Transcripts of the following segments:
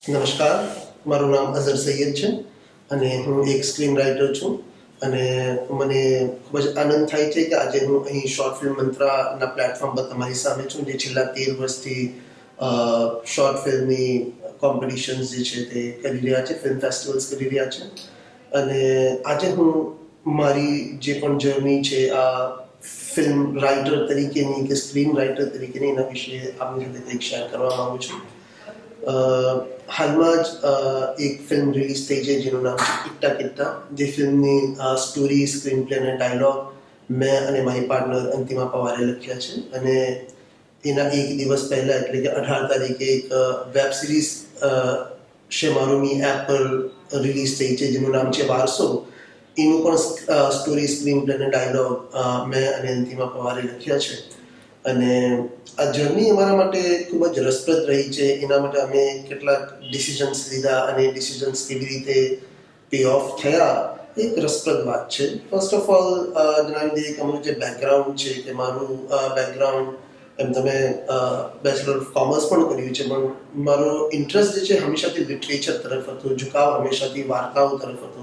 નમસ્કાર, મારું નામ અઝર સૈયદ છે અને હું એક સ્ક્રીન રાઇટર છું. અને મને ખૂબ જ આનંદ થાય છે કે આજે હું અહીં શોર્ટ ફિલ્મ મંત્રાના પ્લેટફોર્મ પર તમારી સામે છું, જે છેલ્લા 13 વર્ષથી શોર્ટ ફિલ્મની કોમ્પિટિશન્સ જે છે તે કરી રહ્યા છે, ફિલ્મ ફેસ્ટિવલ્સ કરી રહ્યા છે. અને આજે હું મારી જે પણ જર્ની છે આ ફિલ્મ રાઇટર તરીકેની કે સ્ક્રીન રાઇટર તરીકેની એના વિશે આપની સાથે કંઈક શેર કરવા માગું છું. હાલમાં જ એક ફિલ્મ રિલીઝ થઈ છે જેનું નામ છે કિટ્ટા કિટ્ટા. જે ફિલ્મની સ્ટોરી, સ્ક્રીન પ્લે અને ડાયલોગ મેં અને મારી પાર્ટનર અંતિમા પવારે લખ્યા છે. અને એના એક દિવસ પહેલા એટલે કે 18 તારીખે એક વેબ સિરીઝ શેમારુમી એપ પર રિલીઝ થઈ છે જેનું નામ છે વારસો. એનું પણ સ્ટોરી, સ્ક્રીન પ્લે અને ડાયલોગ મેં અને અંતિમા પવારે લખ્યા છે. અને આ જર્ની અમારા માટે ખૂબ જ રસપ્રદ રહી છે. એના માટે અમે કેટલાક ડિસિઝન્સ લીધા અને ડિસિઝન્સ કેવી રીતે પે ઓફ થયા એક રસપ્રદ વાત છે. ફર્સ્ટ ઓફ ઓલ જણાવી દઈએ કે અમારું જે બેકગ્રાઉન્ડ છે કે મારું બેકગ્રાઉન્ડ એમ તમે બેચલર ઓફ કોમર્સ પણ કર્યું છે, પણ મારો ઇન્ટરેસ્ટ જે છે હંમેશાથી લિટરેચર તરફ હતો, ઝુકાવ હંમેશાથી વાર્તાઓ તરફ હતો.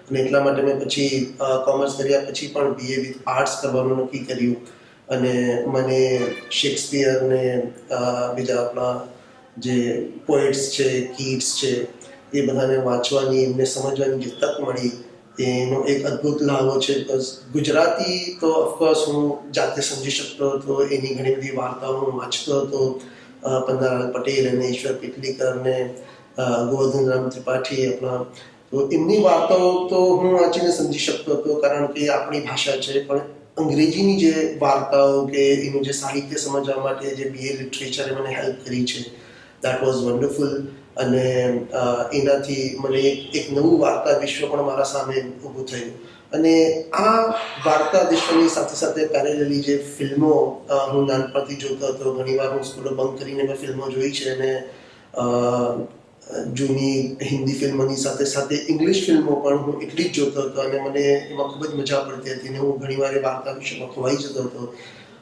અને એટલા માટે મેં પછી કોમર્સ કર્યા પછી પણ BA વિથ આર્ટ્સ કરવાનું નક્કી કર્યું. અને મને શેક્સપિયર ને બીજા આપણા જે પોએટ્સ છે, કીટ્સ છે, એ બધાને વાંચવાની, એમને સમજવાની જે તક મળી એનો એક અદ્ભુત લાવો છે. બિકોઝ ગુજરાતી તો ઓફકોર્સ હું જાતે સમજી શકતો હતો, એની ઘણી બધી વાર્તાઓ હું વાંચતો હતો. પન્નાલાલ પટેલ અને ઈશ્વર પીટલીકર ને ગોવર્ધન રામ ત્રિપાઠી આપણા, તો એમની વાર્તાઓ તો હું વાંચીને સમજી શકતો હતો કારણ કે આપણી ભાષા છે. પણ અંગ્રેજીની જે વાર્તાઓ કે એનું જે સાહિત્ય સમજવા માટે જે BA લિટરેચરે મને હેલ્પ કરી છે, દેટ વોઝ વન્ડરફુલ. અને એનાથી મને એક નવું વાર્તા વિશ્વ પણ મારા સામે ઊભું થયું. અને આ વાર્તા વિશ્વની સાથે સાથે પેરેલલી જે ફિલ્મો હું નાનપણથી જોતો હતો, ઘણીવાર હું સ્કૂલો બંક કરીને મેં ફિલ્મો જોઈ છે. અને જૂની હિન્દી ફિલ્મોની સાથે સાથે ઇંગ્લિશ ફિલ્મો પણ હું એટલી જ જોતો હતો અને મને એમાં ખૂબ જ મજા પડતી હતી અને હું ઘણીવાર એ વાર્તા વિષયમાં ખોવાઈ જતો હતો.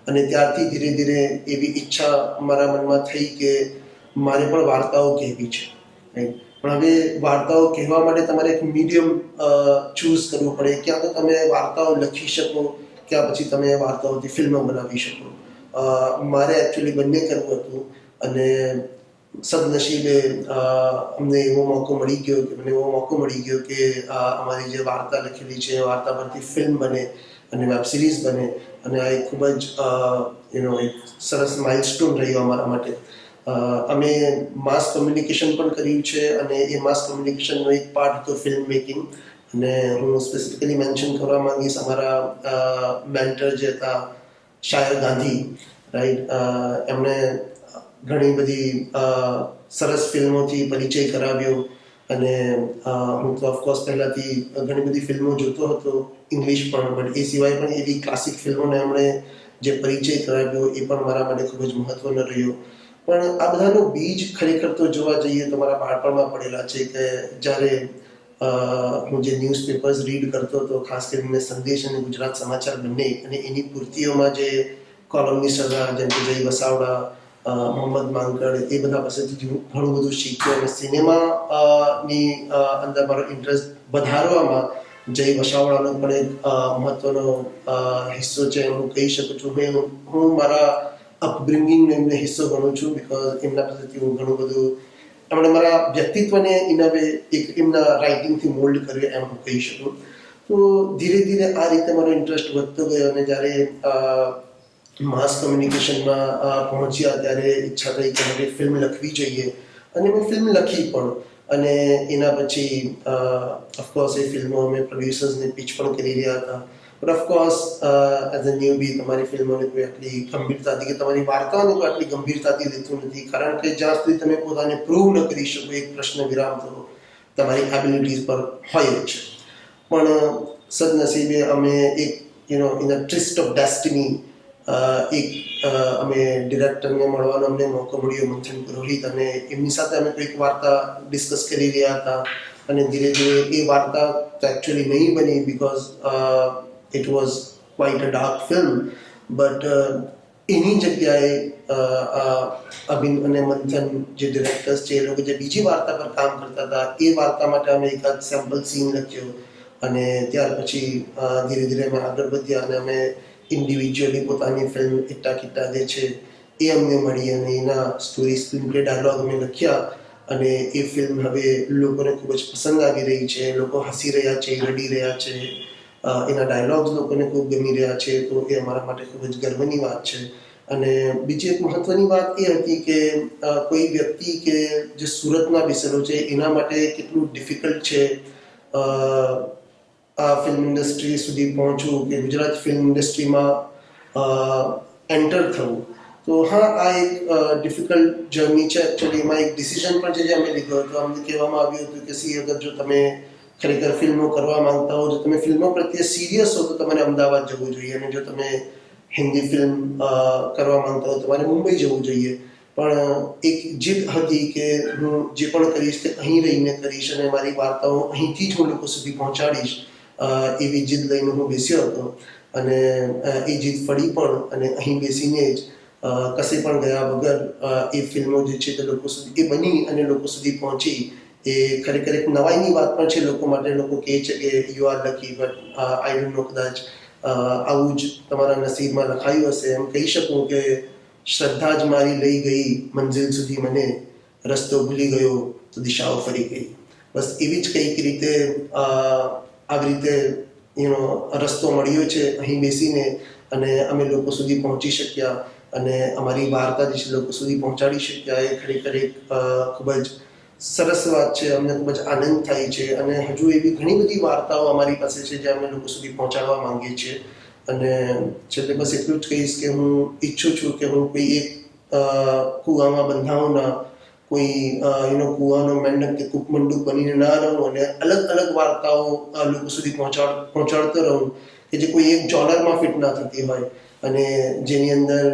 અને ત્યારથી ધીરે ધીરે એવી ઈચ્છા મારા મનમાં થઈ કે મારે પણ વાર્તાઓ કહેવી છે. પણ હવે વાર્તાઓ કહેવા માટે તમારે એક મીડિયમ ચૂઝ કરવું પડે. ક્યાં તો તમે વાર્તાઓ લખી શકો, ક્યાં પછી તમે વાર્તાઓથી ફિલ્મો બનાવી શકો. મારે એકચ્યુઅલી બંને કરવું હતું. અને સદનસીબે અમને એવો મોકો મળી ગયો કે અમારી જે વાર્તા લખેલી છે વાર્તા પરથી ફિલ્મ બને અને વેબ સિરીઝ બને. અને આ એક ખૂબ જ એક સરસ માઇલસ્ટોન રહ્યું અમારા માટે. અમે માસ કમ્યુનિકેશન પણ કર્યું છે અને એ માસ કમ્યુનિકેશનનો એક પાર્ટ હતો ફિલ્મ મેકિંગ. અને હું સ્પેસિફિકલી મેન્શન કરવા માંગીશ અમારા મેન્ટર જે હતા શાયર ગાંધી, રાઈટ. એમણે ઘણી બધી સરસ ફિલ્મોથી પરિચય કરાવ્યો. અને હું તો ઓફકોર્સ પહેલાંથી ઘણી બધી ફિલ્મો જોતો હતો, ઇંગ્લિશ પણ, બટ એ સિવાય પણ એવી ક્લાસિક ફિલ્મોને એમણે જે પરિચય કરાવ્યો એ પણ મારા માટે ખૂબ જ મહત્વનો રહ્યો. પણ આ બધાનું બીજ ખરેખર તો જોવા જઈએ તો મારા બાળપણમાં પડેલા છે. કે જ્યારે હું જે ન્યૂઝપેપર્સ રીડ કરતો હતો, ખાસ કરીને સંદેશ અને ગુજરાત સમાચાર બંને, અને એની પૂર્તિઓમાં જે કોલમનિસ્ટ હતા જેમ કે જય વસાવડા, મોહમ્મદ માંકડ, એ બધા પાસેથી ઘણું બધું શીખ્યું. અને સિનેમાની અંદર મારો ઇન્ટરેસ્ટ વધારવામાં જય વસાવડાનો પણ એક મહત્વનો હિસ્સો છે હું કહી શકું છું. હું મારા અપબ્રિંગિંગનો એમને હિસ્સો ગણું છું. બિકોઝ એમના પાસેથી હું ઘણું બધું, એમણે મારા વ્યક્તિત્વને એક એમના રાઇટિંગથી મોલ્ડ કર્યો એમ હું કહી શકું. તો ધીરે ધીરે આ રીતે મારો ઇન્ટરેસ્ટ વધતો ગયો. અને જ્યારે માસ કમ્યુનિકેશનમાં પહોંચ્યા ત્યારે ઈચ્છા થઈ કે મારે ફિલ્મ લખવી જોઈએ. અને મેં ફિલ્મ લખી પણ. અને એના પછી ઓફકોર્સ એ ફિલ્મો અમે પ્રોડ્યુસર્સને પીચ પણ કરી રહ્યા હતા. બટ ઓફકોર્સ એઝ અ ન્યૂબી તમારી ફિલ્મોને કોઈ આટલી ગંભીરતાથી કે તમારી વાર્તાઓને કોઈ આટલી ગંભીરતાથી લેતું નથી. કારણ કે જ્યાં સુધી તમે પોતાને પ્રૂવ ન કરી શકો એક પ્રશ્ન વિરામ તો તમારી એબિલિટીઝ પર હોય જ છે. પણ સદનસીબે અમે એક in a twist of destiny અમે ડિરેક્ટરને મળવાનો અમને મોકો મળ્યો, મંથન પુરોહિત, અને એમની સાથે અમે કોઈક વાર્તા ડિસ્કસ કરી રહ્યા હતા. અને ધીરે ધીરે એ વાર્તા તો એકચ્યુઅલી નહીં બની, because it was quite a dark film. But એની જગ્યાએ અભિન અને મંથન જે ડિરેક્ટર્સ છે એ લોકો જે બીજી વાર્તા પર કામ કરતા હતા એ વાર્તા માટે અમે એકાદ સેમ્પલ સીન લખ્યો અને ત્યાર પછી ધીરે ધીરે અમે આગળ વધ્યા અને અમે ઇન્ડિવિજ્યુઅલી પોતાની ફિલ્મ ઇટ્ટા કિટ્ટા જે છે એ અમને મળી અને એના સ્ટોરી સ્ક્રીન પ્લે ડાયલોગ અમે લખ્યા અને એ ફિલ્મ હવે લોકોને ખૂબ જ પસંદ આવી રહી છે. લોકો હસી રહ્યા છે, રડી રહ્યા છે, એના ડાયલોગ્સ લોકોને ખૂબ ગમી રહ્યા છે. તો એ અમારા માટે ખૂબ જ ગર્વની વાત છે. અને બીજી એક મહત્વની વાત એ હતી કે કોઈ વ્યક્તિ કે જે સુરતના બિસરો છે એના માટે કેટલું ડિફિકલ્ટ છે આ ફિલ્મ ઇન્ડસ્ટ્રી સુધી પહોંચવું કે ગુજરાત ફિલ્મ ઇન્ડસ્ટ્રીમાં એન્ટર થવું. તો હા, આ એક ડિફિકલ્ટ જર્ની છે. એકચ્યુઅલી એમાં એક ડિસિઝન પણ છે જે અમે લીધો હતો. અમને કહેવામાં આવ્યું હતું કે અગર જો તમે ખરેખર ફિલ્મો કરવા માંગતા હો, જો તમે ફિલ્મો પ્રત્યે સિરિયસ હો તો તમારે અમદાવાદ જવું જોઈએ અને જો તમે હિન્દી ફિલ્મ કરવા માંગતા હો તમારે મુંબઈ જવું જોઈએ. પણ એક જીદ હતી કે હું જે પણ કરીશ તે અહીં રહીને કરીશ અને મારી વાર્તાઓ અહીંથી જ હું લોકો સુધી પહોંચાડીશ. એવી જીદ લઈને હું બેસ્યો હતો અને એ જીદ ફળી પણ અને અહીં બેસીને જ કશે પણ ગયા વગર એ ફિલ્મો જે છે તે લોકો સુધી એ બની અને લોકો સુધી પહોંચી. એ ખરેખર એક નવાઈની વાત પણ છે લોકો માટે. લોકો કહે છે કે you are lucky, but I don't know, કદાચ આવું જ તમારા નસીબમાં લખાયું હશે. એમ કહી શકું કે શ્રદ્ધા જ મારી લઈ ગઈ મંજિલ સુધી, મને રસ્તો ભૂલી ગયો તો દિશાઓ ફરી ગઈ. બસ એવી જ કંઈક રીતે આવી રીતે રસ્તો મળ્યો છે અહીં બેસીને અને અમે લોકો સુધી પહોંચી શક્યા અને અમારી વાર્તા જે છે લોકો સુધી પહોંચાડી શક્યા. એ ખરેખર એક ખૂબ જ સરસ વાત છે. અમને ખૂબ જ આનંદ થાય છે અને હજુ એવી ઘણી બધી વાર્તાઓ અમારી પાસે છે જે અમે લોકો સુધી પહોંચાડવા માંગીએ છીએ. અને છેલ્લે બસ એટલું જ કહીશ કે હું ઈચ્છું છું કે હું કોઈ એક કૂવામાં બંધાઉં ના, કોઈ કૂવાનો મેંડક કે કૂપમંડુક બનીને ના રહું અને અલગ અલગ વાર્તાઓ લોકો સુધી પહોંચાડતો રહું કે જે કોઈ એક જોનરમાં ફિટ ના થતી હોય અને જેની અંદર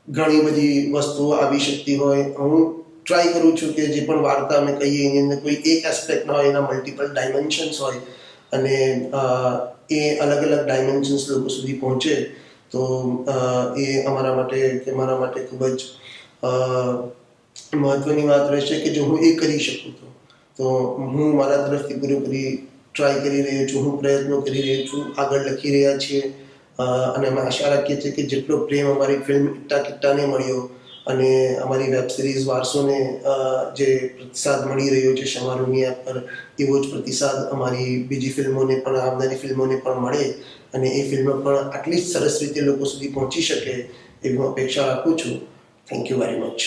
ઘણી બધી વસ્તુઓ આવી શકતી હોય. હું ટ્રાય કરું છું કે જે પણ વાર્તા અમે કહીએ એની અંદર કોઈ એક એસ્પેક્ટ ના હોય, એના મલ્ટિપલ ડાયમેન્શન્સ હોય અને એ અલગ અલગ ડાયમેન્શન્સ લોકો સુધી પહોંચે. તો એ અમારા માટે કે મારા માટે ખૂબ જ મહત્વની વાત રહેશે કે જો હું એ કરી શકું તો હું મારા તરફથી પૂરેપૂરી ટ્રાય કરી રહ્યો છું, હું પ્રયત્નો કરી રહ્યો છું, આગળ લખી રહ્યા છીએ અને અમે આશા રાખીએ છીએ કે જેટલો પ્રેમ અમારી ફિલ્મ ઇટ્ટા કિટ્ટાને મળ્યો અને અમારી વેબ સિરીઝ વારસોને જે પ્રતિસાદ મળી રહ્યો છે શમારૂની એપ પર, એવો જ પ્રતિસાદ અમારી બીજી ફિલ્મોને પણ, આવનારી ફિલ્મોને પણ મળે અને એ ફિલ્મો પણ આટલી જ સરસ રીતે લોકો સુધી પહોંચી શકે એવી હું અપેક્ષા રાખું છું. Thank you very much.